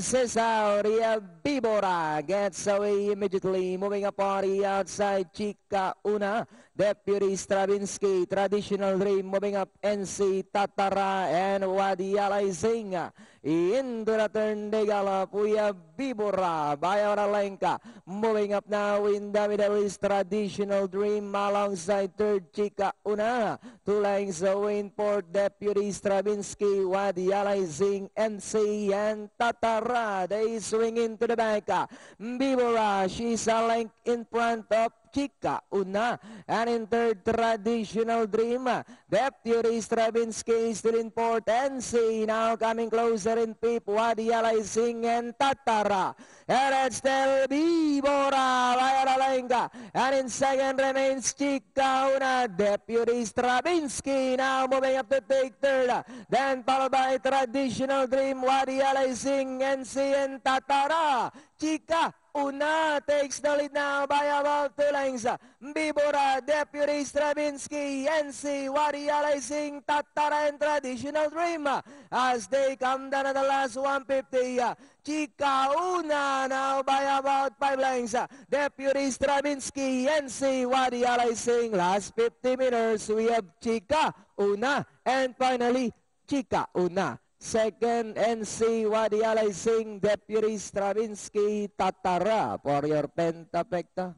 Cesauria Bibora gets away immediately, moving up on the outside. Chica Una, Deputy Stravinsky, Traditional Dream, moving up. NC Tatara and Wadialay Zinga. Into the turn, they gallop. We have Bibora, Bayoralenka, moving up now in the middle is Traditional Dream alongside third Chica Una. 2 lengths away in fourth, Deputy Stravinsky, Wadialay Zing, NC and Tatara. They swing into the back. Bibora, she's a length in front of Chica Una. And in third, Traditional Dream. Deputy Stravinsky still in fourth. NC now coming closer in fifth. Wadialay Zing and Tatara. And it's still Bibora, Bayaralenga. And in second remains Chica Una. Deputy Stravinsky now moving up to take third. Then followed by Traditional Dream, Wadialay Zing, NC and Tatara. Chica Una takes the lead now by about 2 lengths. Bibora, Deputy Stravinsky, NC, Wadialay Zing, Tatara and Traditional Dream as they come down at the last 150. Chica Una now by about 5 lengths. Deputy Stravinsky, NC, Wadialay Zing. Last 50 meters, we have Chica Una and finally Chica Una. Second, NC, Wadialay Zing, Deputy Stravinsky, Tatara for your pentapecta.